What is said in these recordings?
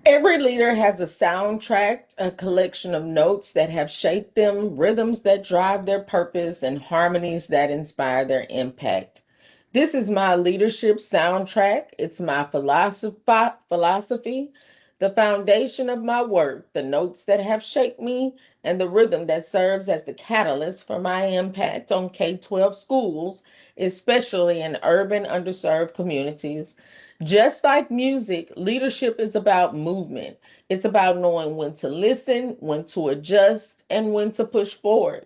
Every leader has a soundtrack, a collection of notes that have shaped them, rhythms that drive their purpose, and harmonies that inspire their impact. This is my leadership soundtrack. It's my philosophy, the foundation of my work, the notes that have shaped me, and the rhythm that serves as the catalyst for my impact on K-12 schools, especially in urban underserved communities. Just like music, leadership is about movement. It's about knowing when to listen, when to adjust, and when to push forward.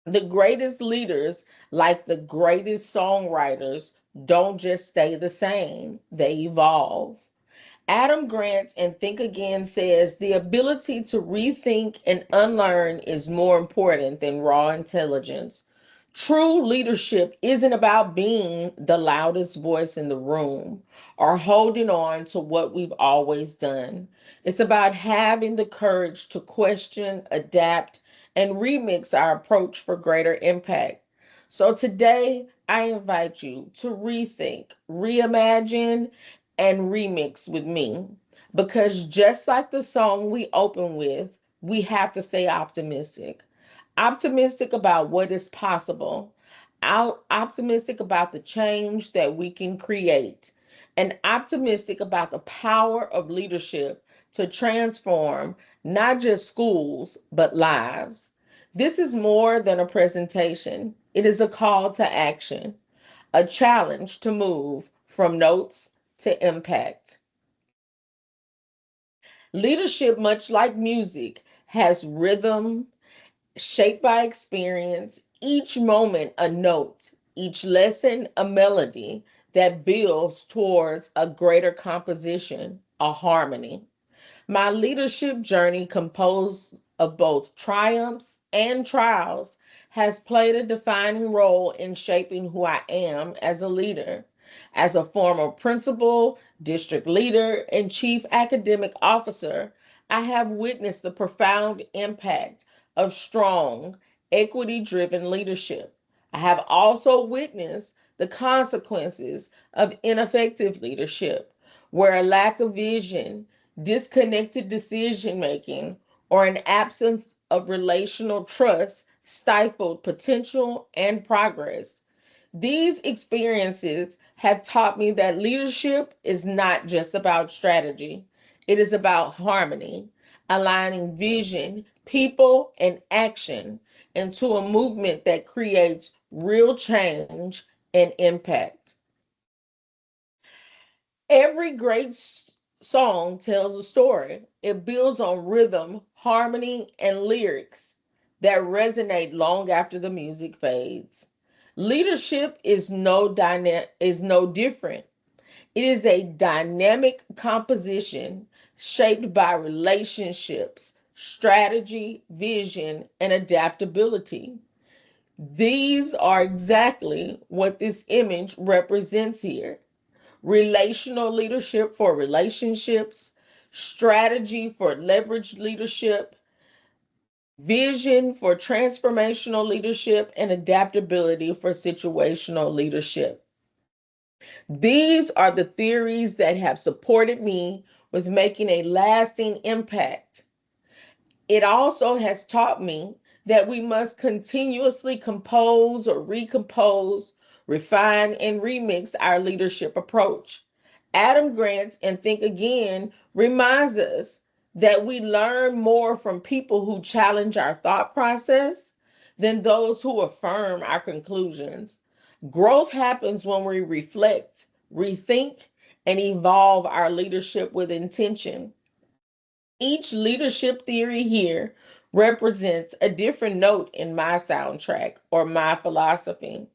The greatest leaders, like the greatest songwriters, don't just stay the same, they evolve. Adam Grant in Think Again says the ability to rethink and unlearn is more important than raw intelligence. True leadership isn't about being the loudest voice in the room or holding on to what we've always done. It's about having the courage to question, adapt, and remix our approach for greater impact. So today, I invite you to rethink, reimagine, and remix with me. Because just like the song we open with, we have to stay optimistic. Optimistic about what is possible, optimistic about the change that we can create, and optimistic about the power of leadership to transform not just schools, but lives. This is more than a presentation, it is a call to action, a challenge to move from notes to impact. Leadership, much like music, has rhythm, shaped by experience, each moment a note, each lesson a melody that builds towards a greater composition, a harmony. My leadership journey, composed of both triumphs and trials, has played a defining role in shaping who I am as a leader. As a former principal, district leader, and chief academic officer, I have witnessed the profound impact of strong, equity driven leadership. I have also witnessed the consequences of ineffective leadership, where a lack of vision, disconnected decision making, or an absence of relational trust stifled potential and progress. These experiences have taught me that leadership is not just about strategy, it is about harmony, aligning vision, people, and action into a movement that creates real change and impact. Every great song tells a story. It builds on rhythm, harmony, and lyrics that resonate long after the music fades. Leadership is no different. It is a dynamic composition shaped by relationships, strategy, vision, and adaptability. These are exactly what this image represents here: relational leadership for relationships, strategy for leveraged leadership, vision for transformational leadership, and adaptability for situational leadership. These are the theories that have supported me with making a lasting impact. It also has taught me that we must continuously compose or recompose, refine, and remix our leadership approach. Adam Grant and Think Again reminds us that we learn more from people who challenge our thought process than those who affirm our conclusions. Growth happens when we reflect, rethink, and evolve our leadership with intention. Each leadership theory here represents a different note in my soundtrack or my philosophy,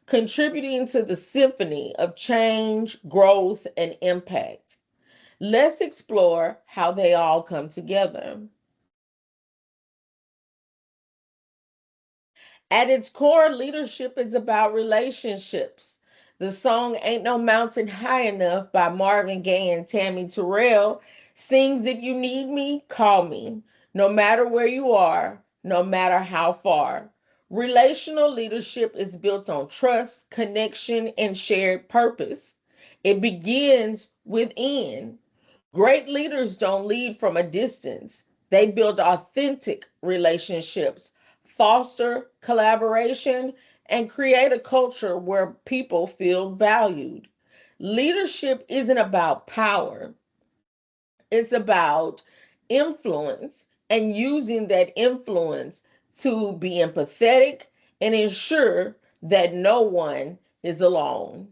contributing to the symphony of change, growth, and impact. Let's explore how they all come together. At its core, leadership is about relationships. The song Ain't No Mountain High Enough by Marvin Gaye and Tammy Terrell sings, If you need me, call me, no matter where you are, no matter how far. Relational leadership is built on trust, connection, and shared purpose. It begins within. Great leaders don't lead from a distance. They build authentic relationships, foster collaboration, and create a culture where people feel valued. Leadership isn't about power, it's about influence and using that influence to be empathetic and ensure that no one is alone.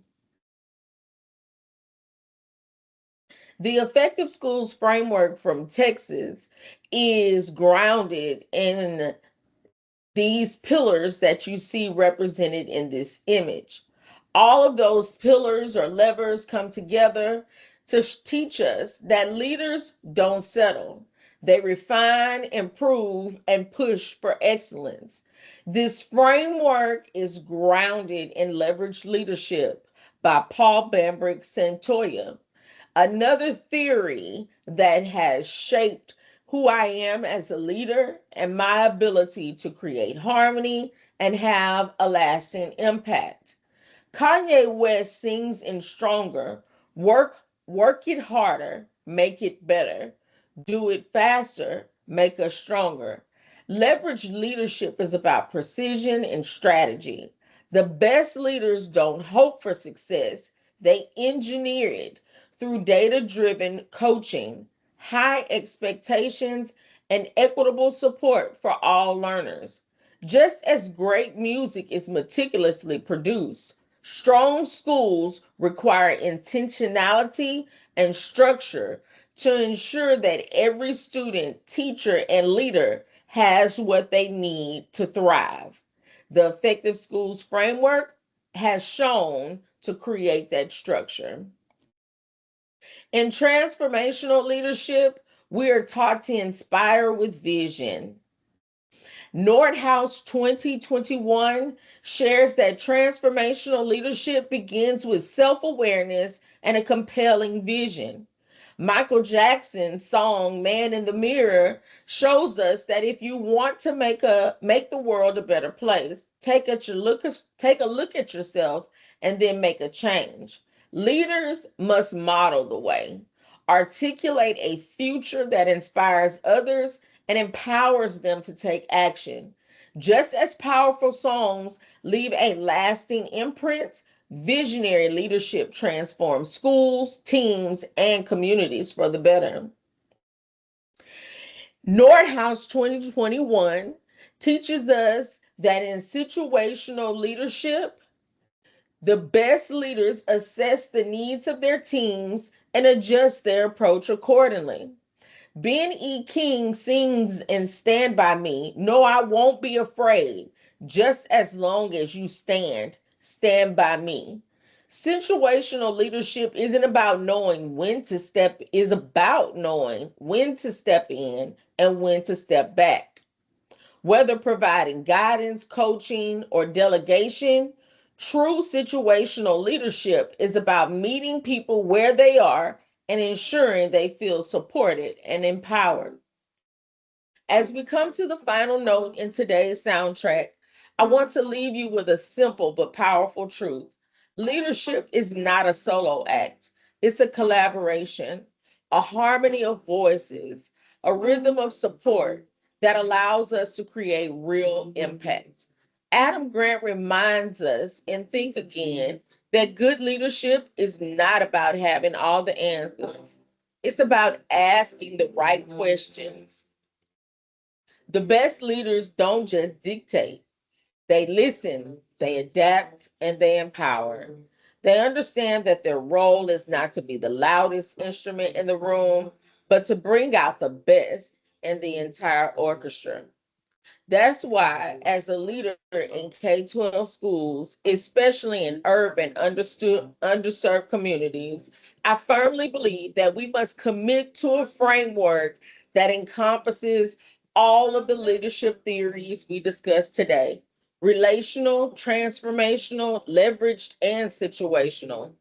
The Effective Schools framework from Texas is grounded in these pillars that you see represented in this image. All of those pillars or levers come together to teach us that leaders don't settle. They refine, improve, and push for excellence. This framework is grounded in leveraged leadership by Paul Bambrick Santoya. Another theory that has shaped who I am as a leader and my ability to create harmony and have a lasting impact. Kanye West sings in Stronger, work it harder, make it better, do it faster, make us stronger. Leverage leadership is about precision and strategy. The best leaders don't hope for success, they engineer it through data driven coaching, high expectations, and equitable support for all learners. Just as great music is meticulously produced, strong schools require intentionality and structure to ensure that every student, teacher, and leader has what they need to thrive. The Effective Schools framework has shown to create that structure. In transformational leadership, we are taught to inspire with vision. Nordhaus 2021 shares that transformational leadership begins with self awareness and a compelling vision. Michael Jackson's song Man in the Mirror shows us that if you want to make the world a better place, take a look at yourself and then make a change. Leaders must model the way, articulate a future that inspires others and empowers them to take action. Just as powerful songs leave a lasting imprint, visionary leadership transforms schools, teams, and communities for the better. Nordhaus 2021 teaches us that in situational leadership, the best leaders assess the needs of their teams and adjust their approach accordingly. Ben E. King sings in Stand By Me. No, I won't be afraid. Just as long as you stand by me. Situational leadership isn't about knowing when to step, is about knowing when to step in and when to step back. Whether providing guidance, coaching, or delegation, true situational leadership is about meeting people where they are and ensuring they feel supported and empowered. As we come to the final note in today's soundtrack, I want to leave you with a simple but powerful truth. Leadership is not a solo act, it's a collaboration, a harmony of voices, a rhythm of support that allows us to create real impact. Adam Grant reminds us in Think Again that good leadership is not about having all the answers, it's about asking the right questions. The best leaders don't just dictate, they listen, they adapt, and they empower. They understand that their role is not to be the loudest instrument in the room, but to bring out the best in the entire orchestra. That's why, as a leader in K 12 schools, especially in urban, underserved communities, I firmly believe that we must commit to a framework that encompasses all of the leadership theories we discussed today: relational, transformational, leveraged, and situational.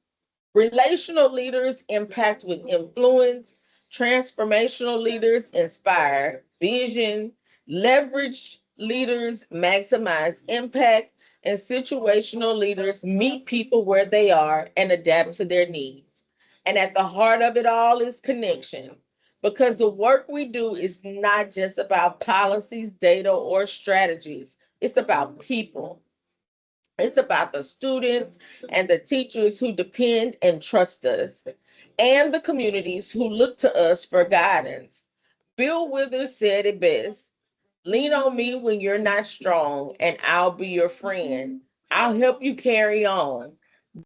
Relational leaders impact with influence, transformational leaders inspire vision, leverage leaders maximize impact, and situational leaders meet people where they are and adapt to their needs. And at the heart of it all is connection. Because the work we do is not just about policies, data, or strategies, it's about people. It's about the students and the teachers who depend and trust us, and the communities who look to us for guidance. Bill Withers said it best: lean on me when you're not strong, and I'll be your friend. I'll help you carry on.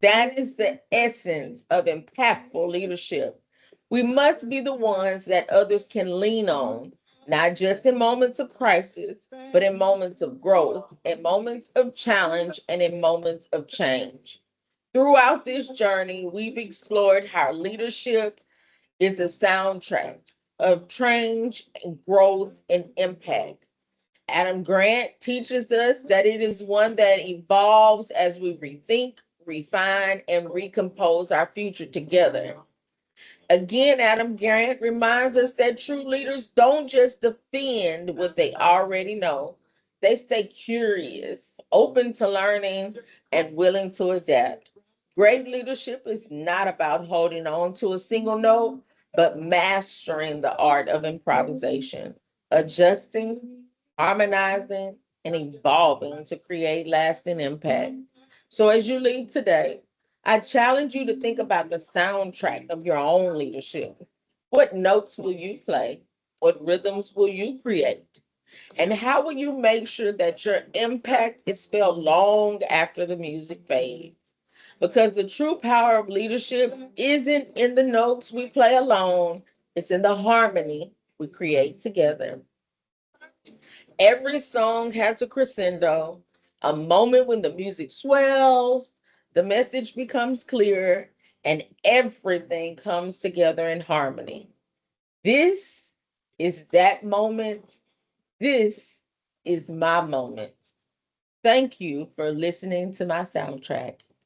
That is the essence of impactful leadership. We must be the ones that others can lean on, not just in moments of crisis, but in moments of growth, in moments of challenge, and in moments of change. Throughout this journey, we've explored how leadership is a soundtrack of change and growth and impact. Adam Grant teaches us that it is one that evolves as we rethink, refine, and recompose our future together. Again, Adam Grant reminds us that true leaders don't just defend what they already know, they stay curious, open to learning, and willing to adapt. Great leadership is not about holding on to a single note, but mastering the art of improvisation, adjusting, harmonizing, and evolving to create lasting impact. So, as you lead today, I challenge you to think about the soundtrack of your own leadership. What notes will you play? What rhythms will you create? And how will you make sure that your impact is felt long after the music fades? Because the true power of leadership isn't in the notes we play alone, it's in the harmony we create together. Every song has a crescendo, a moment when the music swells, the message becomes clear, and everything comes together in harmony. This is that moment. This is my moment. Thank you for listening to my soundtrack.